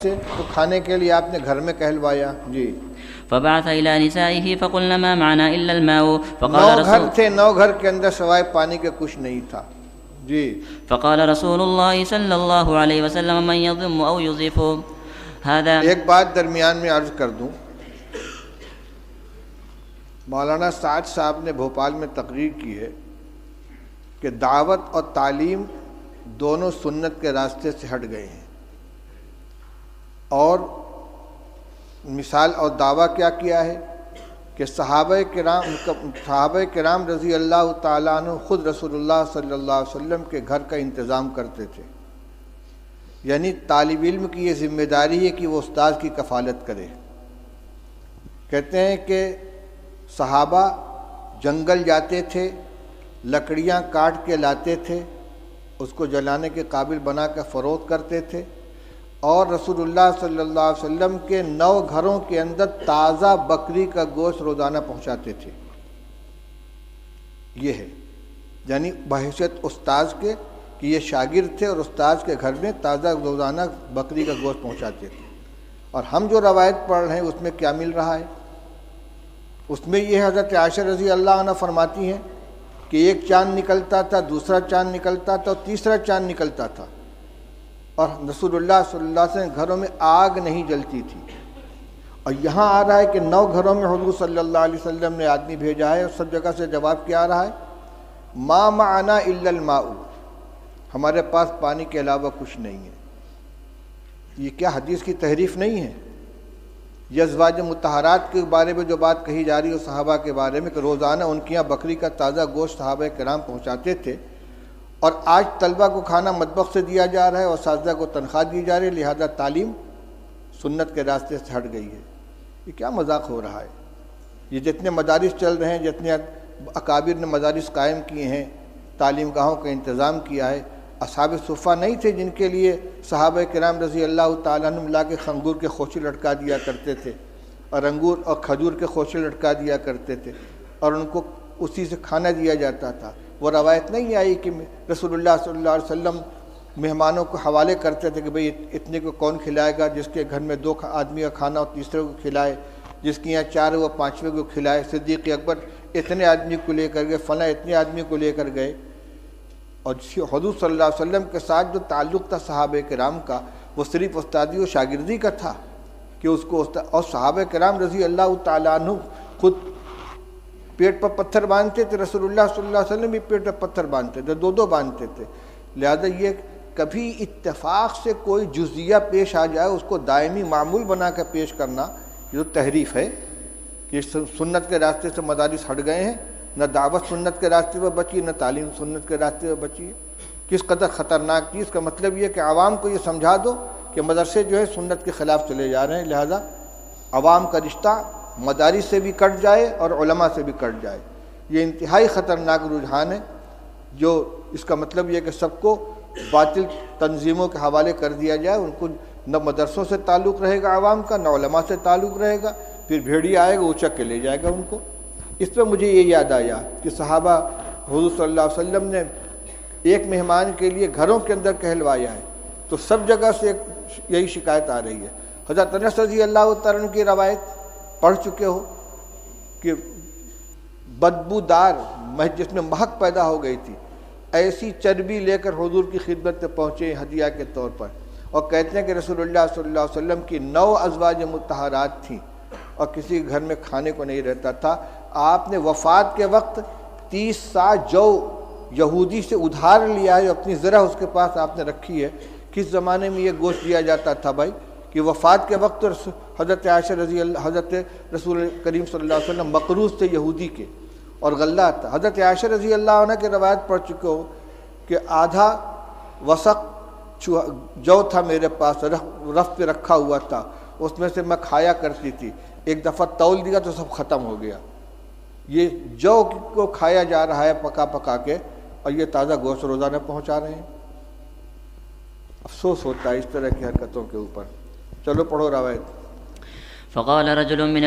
سے تو کھانے کے لیے آپ نے گھر میں کہلوایا. جی. فبعث إلى نسائه فقلنا ما معنا إلا الماء فقال 9 گھر رسول تھے، 9 گھر کے اندر سوائے پانی کے کچھ نہیں تھا. جی. فقال رسول الله صلى الله عليه وسلم من يضم أو يضيف هذا. ایک بات درمیان میں عرض کر دوں، مولانا سعد صاحب نے بھوپال میں تقریر کی ہے کہ دعوت اور تعلیم دونوں سنت کے راستے سے ہٹ گئے ہیں، اور مثال اور دعویٰ کیا کیا ہے کہ صحابہ کرام رضی اللہ تعالیٰ عنہ خود رسول اللہ صلی اللہ علیہ وسلم کے گھر کا انتظام کرتے تھے. یعنی طالب علم کی یہ ذمہ داری ہے کہ وہ استاذ کی کفالت کرے. کہتے ہیں کہ صحابہ جنگل جاتے تھے، لکڑیاں کاٹ کے لاتے تھے، اس کو جلانے کے قابل بنا کر فروخت کرتے تھے، اور رسول اللہ صلی اللہ علیہ وسلم کے 9 گھروں کے اندر تازہ بکری کا گوشت روزانہ پہنچاتے تھے. یہ ہے یعنی بحیثیت استاذ کے کہ یہ شاگرد تھے اور استاذ کے گھر میں تازہ روزانہ بکری کا گوشت پہنچاتے تھے. اور ہم جو روایت پڑھ رہے ہیں اس میں کیا مل رہا ہے؟ اس میں یہ حضرت عائشہ رضی اللہ عنہ فرماتی ہیں کہ ایک چاند نکلتا تھا، دوسرا چاند نکلتا تھا، اور تیسرا چاند نکلتا تھا، اور رسول اللہ صلی اللہ علیہ وسلم گھروں میں آگ نہیں جلتی تھی. اور یہاں آ رہا ہے کہ 9 گھروں میں حضور صلی اللہ علیہ وسلم نے آدمی بھیجا ہے، اور سب جگہ سے جواب کیا آ رہا ہے؟ ما معنا الا الماء، ہمارے پاس پانی کے علاوہ کچھ نہیں ہے. یہ کیا حدیث کی تحریف نہیں ہے؟ یہ ازواج مطہرات کے بارے میں جو بات کہی جا رہی ہے صحابہ کے بارے میں کہ روزانہ ان کے یہاں بکری کا تازہ گوشت صحابہ کرام پہنچاتے تھے، اور آج طلبہ کو کھانا مطبخ سے دیا جا رہا ہے اور اساتذہ کو تنخواہ دی جا رہی ہے، لہذا تعلیم سنت کے راستے سے ہٹ گئی ہے. یہ کیا مذاق ہو رہا ہے؟ یہ جتنے مدارس چل رہے ہیں، جتنے اکابر نے مدارس قائم کیے ہیں، تعلیم گاہوں کا انتظام کیا ہے، اصحاب صفہ نہیں تھے جن کے لیے صحابہ کرام رضی اللہ تعالیٰ عنہ لا کے انگور کے خوشے لٹکا دیا کرتے تھے، اور انگور اور کھجور کے خوشے لٹکا دیا کرتے تھے، اور ان کو اسی سے کھانا دیا جاتا تھا. وہ روایت نہیں آئی کہ رسول اللہ صلی اللہ علیہ وسلم مہمانوں کو حوالے کرتے تھے کہ بھئی اتنے کو کون کھلائے گا، جس کے گھر میں 2 آدمی کا کھانا اور تیسرے کو کھلائے، جس کے یہاں 4 وہ 5ویں کو کھلائے. صدیق اکبر اتنے آدمی کو لے کر گئے، فلاں اتنے آدمی کو لے کر گئے. اور حضور صلی اللہ علیہ وسلم کے ساتھ جو تعلق تھا صحابہ کرام کا، وہ صرف استادی و شاگردی کا تھا کہ اس کو اور صحابہ کرام رضی اللہ تعالیٰ عنہ خود پیٹ پر پتھر باندھتے تھے، رسول اللہ صلی اللہ علیہ وسلم بھی پیٹ پر پتھر باندھتے تھے، 2 باندھتے تھے. لہذا یہ کبھی اتفاق سے کوئی جزیہ پیش آ جائے اس کو دائمی معمول بنا کر پیش کرنا، یہ تو تحریف ہے کہ سنت کے راستے سے مدارس ہٹ گئے ہیں. نہ دعوت سنت کے راستے پر بچی، نہ تعلیم سنت کے راستے پر بچی ہے. کس قدر خطرناک چیز کا مطلب یہ کہ عوام کو یہ سمجھا دو کہ مدرسے جو ہے سنت کے خلاف چلے جا رہے ہیں، لہذا عوام کا رشتہ مدارس سے بھی کٹ جائے اور علماء سے بھی کٹ جائے. یہ انتہائی خطرناک رجحان ہے، جو اس کا مطلب یہ کہ سب کو باطل تنظیموں کے حوالے کر دیا جائے. ان کو نہ مدرسوں سے تعلق رہے گا عوام کا، نہ علماء سے تعلق رہے گا، پھر بھیڑیا آئے گا اچک کے لے جائے گا ان کو. اس پہ مجھے یہ یاد آیا کہ صحابہ حضور صلی اللہ علیہ وسلم نے ایک مہمان کے لیے گھروں کے اندر کہلوایا ہے، تو سب جگہ سے یہی شکایت آ رہی ہے. حضرت انس رضی اللہ تعالیٰ عنہ کی روایت پڑھ چکے ہو کہ بدبودار جس میں مہک پیدا ہو گئی تھی، ایسی چربی لے کر حضور کی خدمت میں پہنچے ہدیہ کے طور پر، اور کہتے ہیں کہ رسول اللہ صلی اللہ علیہ وسلم کی 9 ازواج مطہرات تھیں اور کسی گھر میں کھانے کو نہیں رہتا تھا. آپ نے وفات کے وقت 30 سا جو یہودی سے ادھار لیا ہے، اپنی ذرا اس کے پاس آپ نے رکھی ہے. کس زمانے میں یہ گوشت دیا جاتا تھا بھائی کہ وفات کے وقت حضرت عائشہ حضرت رسول کریم صلی اللہ علیہ وسلم مقروض تھے یہودی کے، اور غلہ تھا. حضرت عائشہ رضی اللہ عنہ کی روایت پڑھ چکے ہو کہ آدھا وسق جو تھا میرے پاس، رف پہ رکھا ہوا تھا، اس میں سے میں کھایا کرتی تھی. ایک دفعہ تول دیا تو سب ختم ہو گیا. یہ جو کو کھایا جا رہا ہے پکا پکا کے، اور یہ تازہ گوشت روزانہ پہنچا رہے ہیں. افسوس ہوتا ہے اس طرح کی حرکتوں کے اوپر. چلو پڑھو روایت. فقال رجل من